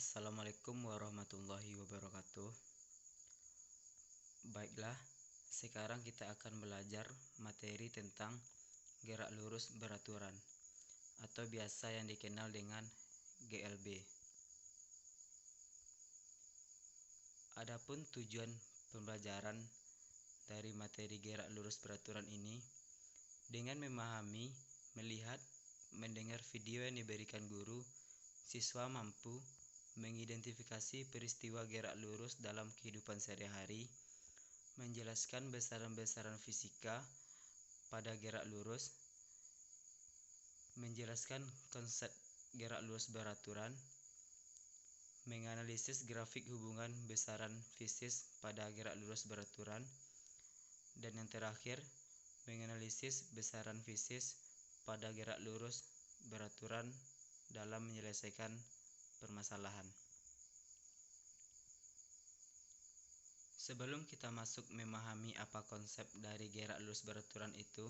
Assalamualaikum warahmatullahi wabarakatuh. Baiklah, sekarang kita akan belajar materi tentang gerak lurus beraturan atau biasa yang dikenal dengan GLB. Adapun tujuan pembelajaran dari materi gerak lurus beraturan ini dengan memahami, melihat, mendengar video yang diberikan guru, siswa mampu mengidentifikasi peristiwa gerak lurus dalam kehidupan sehari-hari, menjelaskan besaran-besaran fisika pada gerak lurus, menjelaskan konsep gerak lurus beraturan, menganalisis grafik hubungan besaran fisis pada gerak lurus beraturan, dan yang terakhir, menganalisis besaran fisis pada gerak lurus beraturan dalam menyelesaikan permasalahan. Sebelum kita masuk memahami apa konsep dari gerak lurus beraturan itu,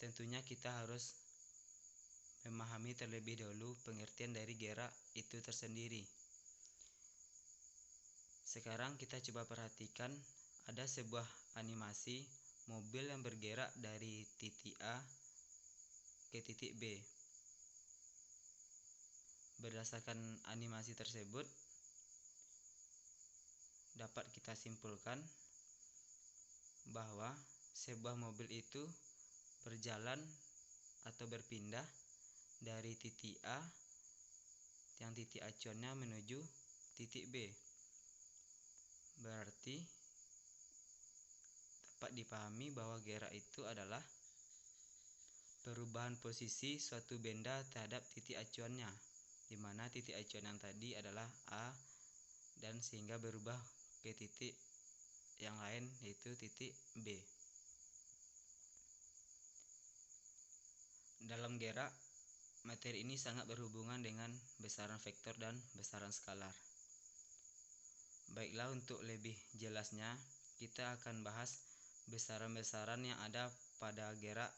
tentunya kita harus memahami terlebih dahulu pengertian dari gerak itu tersendiri. Sekarang kita coba perhatikan, ada sebuah animasi mobil yang bergerak dari titik A ke titik B. Berdasarkan animasi tersebut, dapat kita simpulkan bahwa sebuah mobil itu berjalan atau berpindah dari titik A yang titik acuannya menuju titik B. Berarti dapat dipahami bahwa gerak itu adalah perubahan posisi suatu benda terhadap titik acuannya, di mana titik acuan yang tadi adalah A dan sehingga berubah ke titik yang lain yaitu titik B. Dalam gerak, materi ini sangat berhubungan dengan besaran vektor dan besaran skalar. Baiklah, untuk lebih jelasnya kita akan bahas besaran-besaran yang ada pada gerak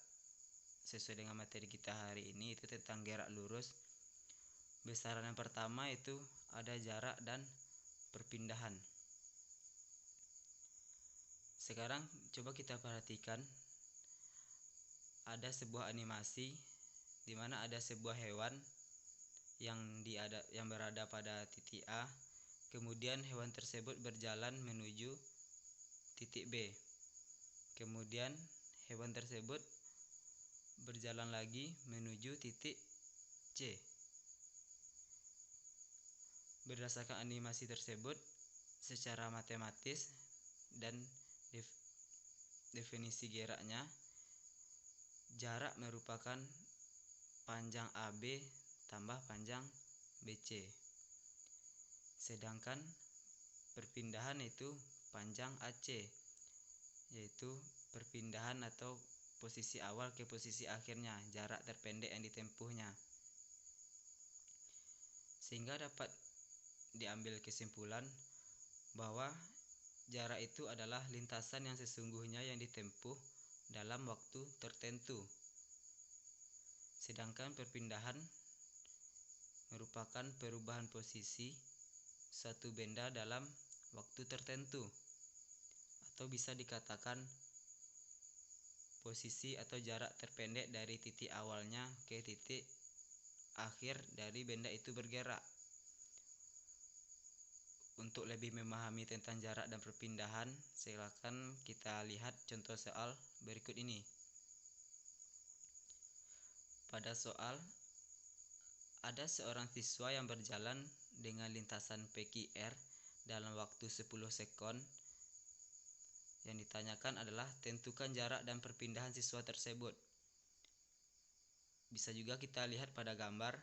sesuai dengan materi kita hari ini, itu tentang gerak lurus. Besaran yang pertama itu ada jarak dan perpindahan. Sekarang coba kita perhatikan, ada sebuah animasi di mana ada sebuah hewan yang berada pada titik A, kemudian hewan tersebut berjalan menuju titik B. Kemudian hewan tersebut berjalan lagi menuju titik C. Berdasarkan animasi tersebut, secara matematis dan definisi geraknya, jarak merupakan panjang AB tambah panjang BC. Sedangkan perpindahan itu panjang AC, yaitu perpindahan atau posisi awal ke posisi akhirnya, jarak terpendek yang ditempuhnya. Sehingga dapat diambil kesimpulan bahwa jarak itu adalah lintasan yang sesungguhnya yang ditempuh dalam waktu tertentu. Sedangkan perpindahan merupakan perubahan posisi suatu benda dalam waktu tertentu, atau bisa dikatakan posisi atau jarak terpendek dari titik awalnya ke titik akhir dari benda itu bergerak. Untuk lebih memahami tentang jarak dan perpindahan, silakan kita lihat contoh soal berikut ini. Pada soal, ada seorang siswa yang berjalan dengan lintasan PQR dalam waktu 10 sekon. Yang ditanyakan adalah tentukan jarak dan perpindahan siswa tersebut. Bisa juga kita lihat pada gambar,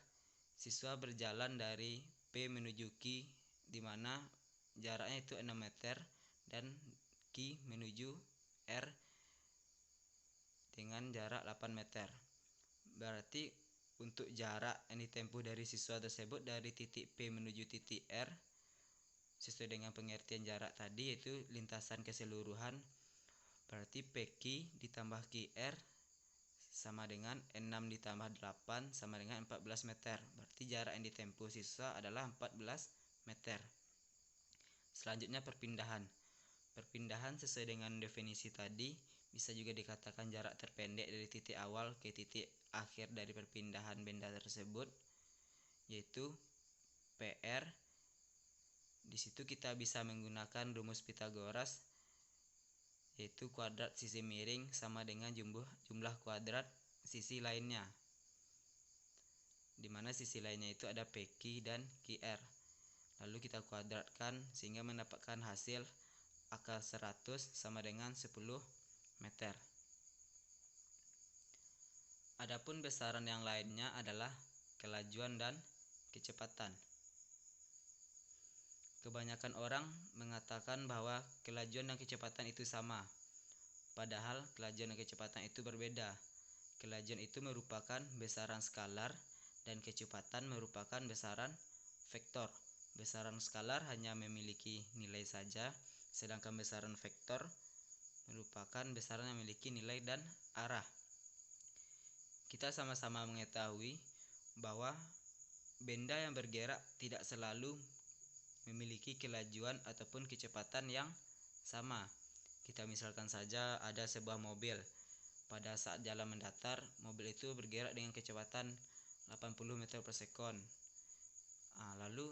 siswa berjalan dari P menuju Q, di mana jaraknya itu 6 meter, dan Q menuju R dengan jarak 8 meter. Berarti untuk jarak yang ditempuh dari siswa tersebut dari titik P menuju titik R, sesuai dengan pengertian jarak tadi yaitu lintasan keseluruhan, berarti PQ ditambah QR sama dengan 6 ditambah 8 sama dengan 14 meter. Berarti jarak yang ditempuh siswa adalah 14 meter. Selanjutnya perpindahan. Perpindahan sesuai dengan definisi tadi bisa juga dikatakan jarak terpendek dari titik awal ke titik akhir dari perpindahan benda tersebut, yaitu PR. Di situ kita bisa menggunakan rumus Pythagoras, yaitu kuadrat sisi miring sama dengan jumlah kuadrat sisi lainnya, di mana sisi lainnya itu ada PQ dan QR. Lalu kita kuadratkan sehingga mendapatkan hasil akar 100 sama dengan 10 meter. Adapun besaran yang lainnya adalah kelajuan dan kecepatan. Kebanyakan orang mengatakan bahwa kelajuan dan kecepatan itu sama, padahal kelajuan dan kecepatan itu berbeda. Kelajuan itu merupakan besaran skalar dan kecepatan merupakan besaran vektor. Besaran skalar hanya memiliki nilai saja, sedangkan besaran vektor merupakan besaran yang memiliki nilai dan arah. Kita sama-sama mengetahui bahwa benda yang bergerak tidak selalu memiliki kelajuan ataupun kecepatan yang sama. Kita misalkan saja ada sebuah mobil. Pada saat jalan mendatar, mobil itu bergerak dengan kecepatan 80 meter per sekon. Lalu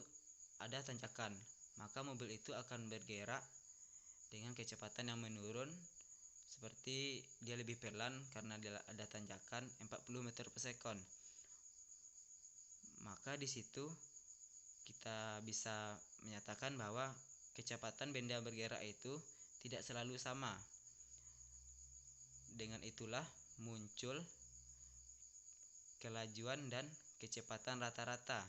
ada tanjakan, maka mobil itu akan bergerak dengan kecepatan yang menurun, seperti dia lebih pelan karena dia ada tanjakan 40 meter per sekon. Maka di situ kita bisa menyatakan bahwa kecepatan benda bergerak itu tidak selalu sama. Dengan itulah muncul kelajuan dan kecepatan rata-rata.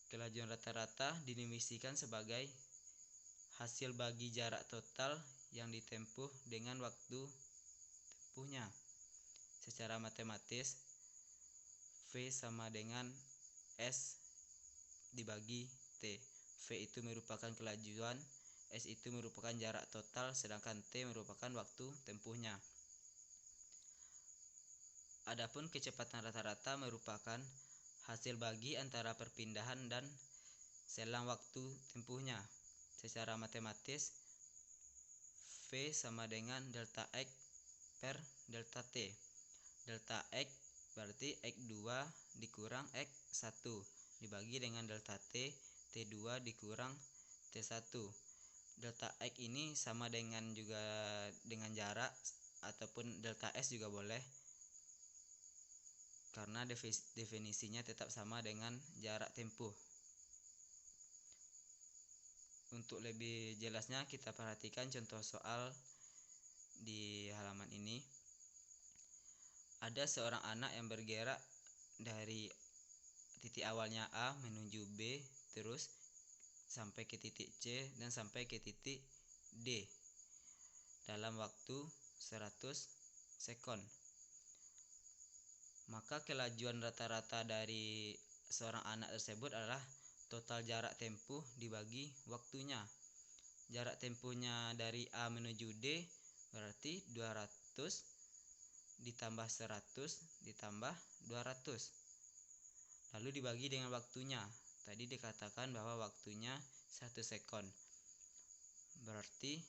Kelajuan rata-rata didefinisikan sebagai hasil bagi jarak total yang ditempuh dengan waktu tempuhnya. Secara matematis, V sama dengan S dibagi T. V itu merupakan kelajuan, S itu merupakan jarak total, sedangkan T merupakan waktu tempuhnya. Adapun kecepatan rata-rata merupakan hasil bagi antara perpindahan dan selang waktu tempuhnya. Secara matematis, V sama dengan delta X per delta T. Delta X berarti X2 dikurang X1 dibagi dengan delta T, T2 dikurang T1. Delta X ini sama dengan jarak ataupun delta S juga boleh, karena definisinya tetap sama dengan jarak tempuh. Untuk lebih jelasnya kita perhatikan contoh soal di halaman ini. Ada seorang anak yang bergerak dari titik awalnya A menuju B, terus sampai ke titik C dan sampai ke titik D dalam waktu 100 sekon. Maka kelajuan rata-rata dari seorang anak tersebut adalah total jarak tempuh dibagi waktunya. Jarak tempuhnya dari A menuju D berarti 200 ditambah 100 ditambah 200. Lalu dibagi dengan waktunya. Tadi dikatakan bahwa waktunya 1 sekon. Berarti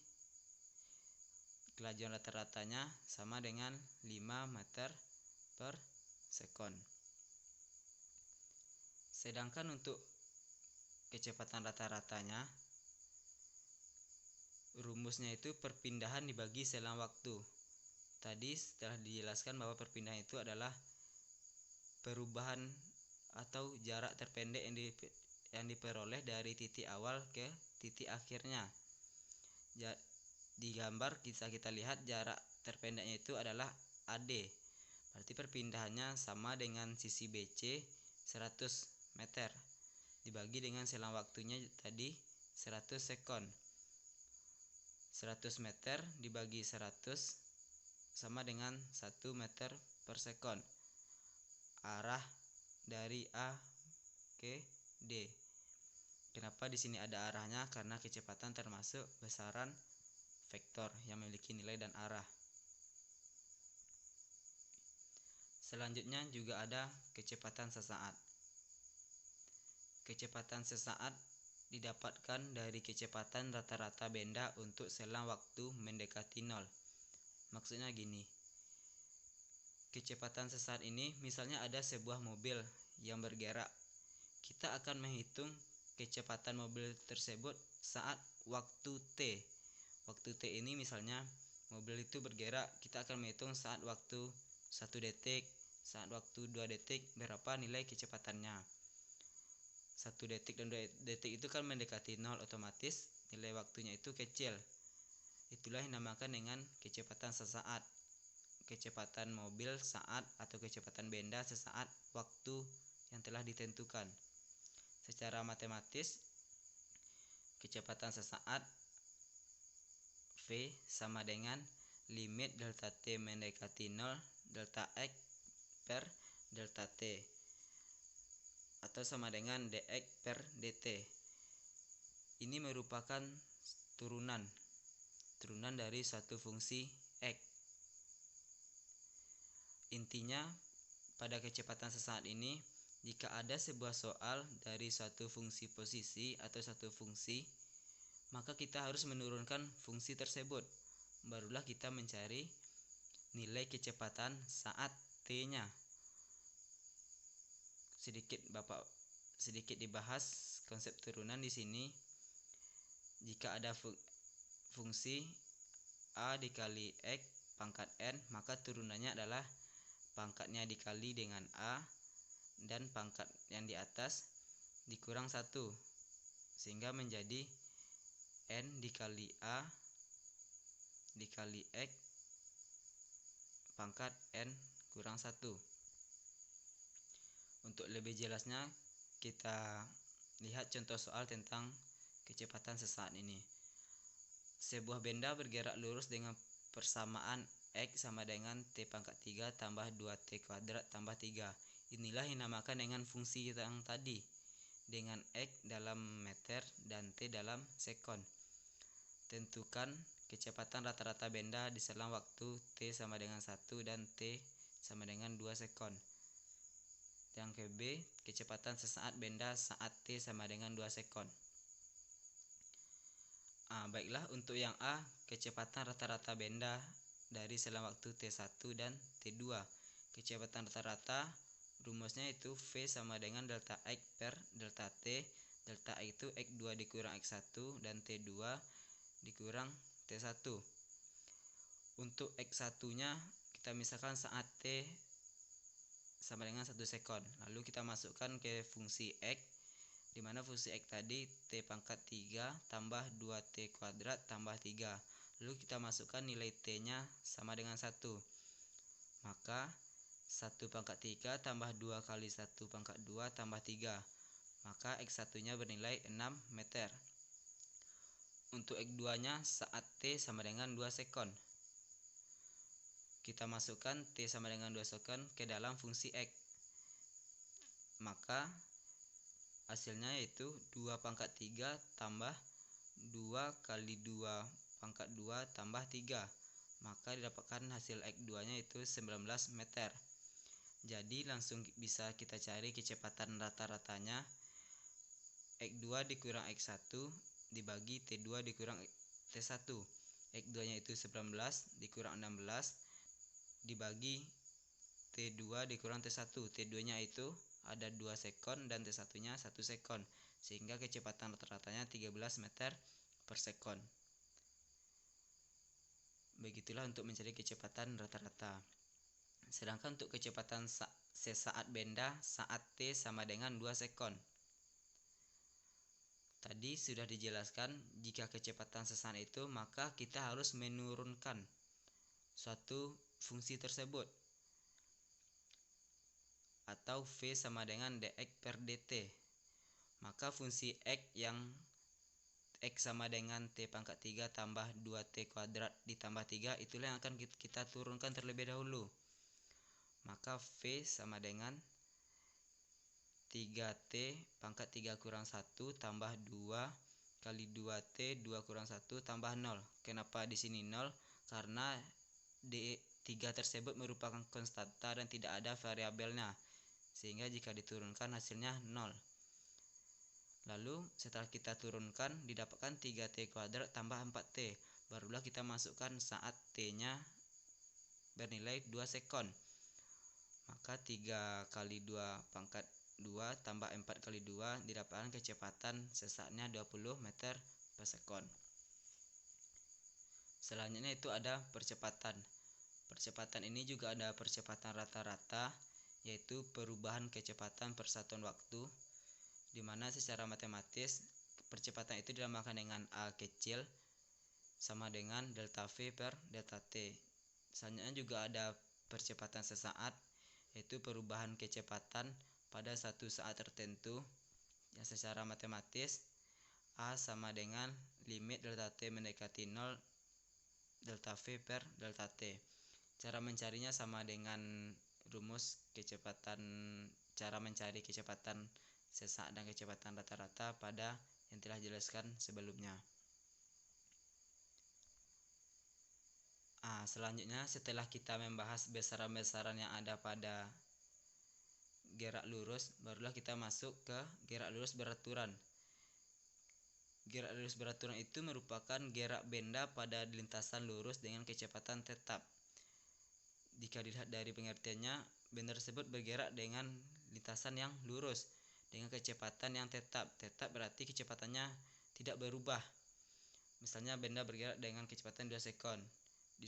kelajuan rata-ratanya sama dengan 5 meter per sekon. Sedangkan untuk kecepatan rata-ratanya, rumusnya itu perpindahan dibagi selang waktu. Tadi setelah dijelaskan bahwa perpindahan itu adalah perubahan atau jarak terpendek yang diperoleh dari titik awal ke titik akhirnya. Di gambar kita lihat jarak terpendeknya itu adalah AD. Berarti perpindahannya sama dengan sisi BC 100 meter dibagi dengan selang waktunya tadi 100 sekon. 100 meter dibagi 100 sama dengan 1 meter per sekon. Arah dari A ke D. Kenapa di sini ada arahnya? Karena kecepatan termasuk besaran vektor yang memiliki nilai dan arah. Selanjutnya juga ada kecepatan sesaat. Kecepatan sesaat didapatkan dari kecepatan rata-rata benda untuk selang waktu mendekati nol. Maksudnya gini, kecepatan sesaat ini misalnya ada sebuah mobil yang bergerak. Kita akan menghitung kecepatan mobil tersebut saat waktu T. Waktu T ini misalnya mobil itu bergerak, kita akan menghitung saat waktu 1 detik, saat waktu 2 detik, berapa nilai kecepatannya. 1 detik dan 2 detik itu kan mendekati 0, otomatis nilai waktunya itu kecil. Itulah yang dinamakan dengan kecepatan sesaat. Kecepatan mobil saat atau kecepatan benda sesaat waktu yang telah ditentukan. Secara matematis, kecepatan sesaat V sama dengan limit delta T mendekati 0 delta X per delta T, atau sama dengan dx per dt. Ini merupakan turunan dari suatu fungsi X. Intinya, pada kecepatan sesaat ini, jika ada sebuah soal dari suatu fungsi posisi atau satu fungsi, maka kita harus menurunkan fungsi tersebut. Barulah kita mencari nilai kecepatan saat T-nya. Sedikit dibahas konsep turunan di sini. Jika ada fungsi A dikali X pangkat N, maka turunannya adalah pangkatnya dikali dengan A dan pangkat yang di atas dikurang 1, sehingga menjadi N dikali A dikali X pangkat N kurang 1. Untuk lebih jelasnya, kita lihat contoh soal tentang kecepatan sesaat ini. Sebuah benda bergerak lurus dengan persamaan X sama dengan T pangkat 3 tambah 2T kuadrat tambah 3. Inilah yang dinamakan dengan fungsi yang tadi, dengan X dalam meter dan T dalam sekon. Tentukan kecepatan rata-rata benda di selang waktu T sama dengan 1 dan T sama dengan 2 sekon. Yang ke B, kecepatan sesaat benda saat T sama dengan 2 sekon. Baiklah, untuk yang A, kecepatan rata-rata benda dari selang waktu T1 dan T2. Kecepatan rata-rata rumusnya itu V sama dengan delta X per delta T. Delta X itu X2 dikurang X1 dan T2 dikurang T1. Untuk X1 nya kita misalkan saat T sama dengan 1 sekon. Lalu kita masukkan ke fungsi X, di mana fungsi X tadi T pangkat 3 tambah 2T kuadrat tambah 3. Lalu kita masukkan nilai T nya sama dengan 1. Maka 1 pangkat 3 tambah 2 kali 1 pangkat 2 tambah 3. Maka X1 nya bernilai 6 meter. Untuk X2 nya saat T sama dengan 2 sekon. Kita masukkan T sama dengan 2 sekon ke dalam fungsi X. Maka hasilnya yaitu 2 pangkat 3 tambah 2 kali 2 pangkat 2 tambah 3. Maka didapatkan hasil X2 nya itu 19 meter. Jadi langsung bisa kita cari kecepatan rata-ratanya. X2 dikurang X1 dibagi T2 dikurang T1. X2 nya itu 19 dikurang 16 dibagi T2 dikurang T1. T2 nya itu ada 2 sekon dan T1 nya 1 sekon, sehingga kecepatan rata-ratanya 13 meter per sekon. Begitulah untuk mencari kecepatan rata-rata. Sedangkan untuk kecepatan sesaat benda saat T sama dengan 2 sekon. Tadi sudah dijelaskan, jika kecepatan sesaat itu maka kita harus menurunkan suatu fungsi tersebut, atau V sama dengan dx per dt. Maka fungsi X yang X sama dengan T pangkat 3 tambah 2T kuadrat ditambah 3, itulah yang akan kita turunkan terlebih dahulu. Maka V sama dengan 3T pangkat 3 kurang 1 tambah 2 kali 2T 2 kurang 1 tambah 0. Kenapa di sini 0? Karena D3 tersebut merupakan konstanta dan tidak ada variabelnya, sehingga jika diturunkan hasilnya 0. Lalu setelah kita turunkan didapatkan 3T kuadrat tambah 4T. Barulah kita masukkan saat T-nya bernilai 2 sekon. Maka 3 kali 2 pangkat 2 tambah 4 kali 2 didapatkan kecepatan sesaknya 20 meter per sekon. Selanjutnya itu ada percepatan. Percepatan ini juga ada percepatan rata-rata, yaitu perubahan kecepatan per satuan waktu, di mana secara matematis percepatan itu dinamakan dengan A kecil sama dengan delta V per delta T. Selanjutnya juga ada percepatan sesaat, yaitu perubahan kecepatan pada satu saat tertentu, yang secara matematis A sama dengan limit delta T mendekati 0 delta V per delta T. Cara mencarinya sama dengan rumus kecepatan, cara mencari kecepatan sesaat dan kecepatan rata-rata pada yang telah dijelaskan sebelumnya. Selanjutnya setelah kita membahas besaran-besaran yang ada pada gerak lurus, barulah kita masuk ke gerak lurus beraturan. Gerak lurus beraturan itu merupakan gerak benda pada lintasan lurus dengan kecepatan tetap. Jika dilihat dari pengertiannya, benda tersebut bergerak dengan lintasan yang lurus dengan kecepatan yang tetap. Tetap berarti kecepatannya tidak berubah. Misalnya benda bergerak dengan kecepatan 2 sekon. Di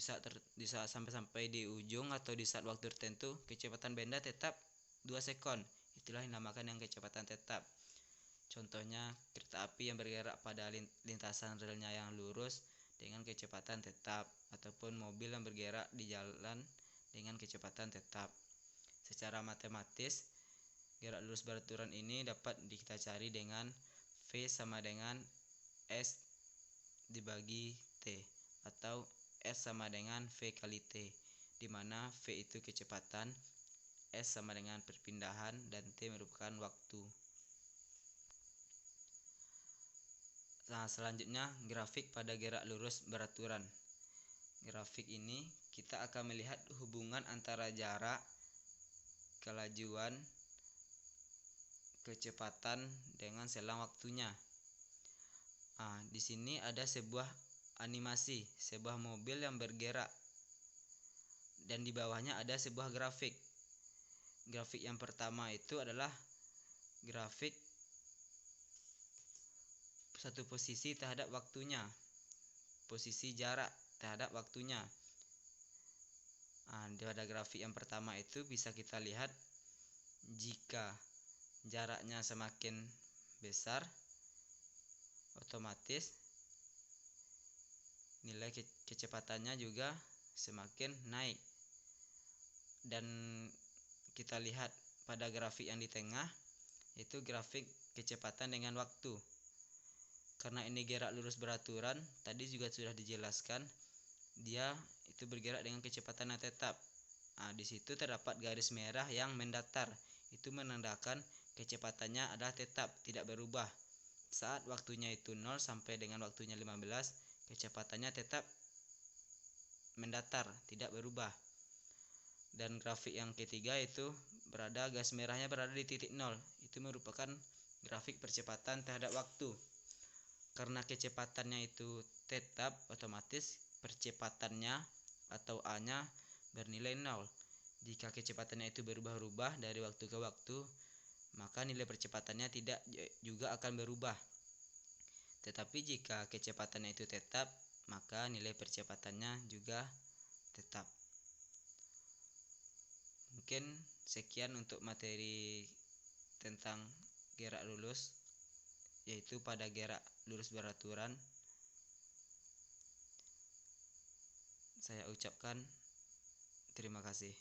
saat sampai di ujung atau di saat waktu tertentu, kecepatan benda tetap 2 sekon. Itulah yang dinamakan yang kecepatan tetap. Contohnya kereta api yang bergerak pada lintasan relnya yang lurus dengan kecepatan tetap, ataupun mobil yang bergerak di jalan dengan kecepatan tetap. Secara matematis, gerak lurus beraturan ini dapat kita cari dengan V sama dengan S dibagi T, atau S sama dengan V kali T, di mana V itu kecepatan, S sama dengan perpindahan, dan T merupakan waktu. Nah, selanjutnya grafik pada gerak lurus beraturan. Grafik ini kita akan melihat hubungan antara jarak, kelajuan, kecepatan dengan selang waktunya. Di sini ada sebuah animasi, sebuah mobil yang bergerak, dan di bawahnya ada sebuah grafik. Grafik yang pertama itu adalah grafik satu posisi terhadap waktunya, posisi jarak terhadap waktunya. Pada grafik yang pertama itu bisa kita lihat jika jaraknya semakin besar, otomatis nilai kecepatannya juga semakin naik. Dan kita lihat pada grafik yang di tengah, itu grafik kecepatan dengan waktu. Karena ini gerak lurus beraturan, tadi juga sudah dijelaskan, dia itu bergerak dengan kecepatan yang tetap. Di situ terdapat garis merah yang mendatar. Itu menandakan kecepatannya adalah tetap, tidak berubah. Saat waktunya itu 0 sampai dengan waktunya 15, kecepatannya tetap mendatar, tidak berubah. Dan grafik yang ketiga itu garis merahnya berada di titik 0. Itu merupakan grafik percepatan terhadap waktu. Karena kecepatannya itu tetap, otomatis percepatannya atau A-nya bernilai 0. Jika kecepatannya itu berubah-ubah dari waktu ke waktu, maka nilai percepatannya tidak juga akan berubah. Tetapi jika kecepatannya itu tetap, maka nilai percepatannya juga tetap. Mungkin sekian untuk materi tentang gerak lurus, yaitu pada gerak lurus beraturan. Saya ucapkan terima kasih.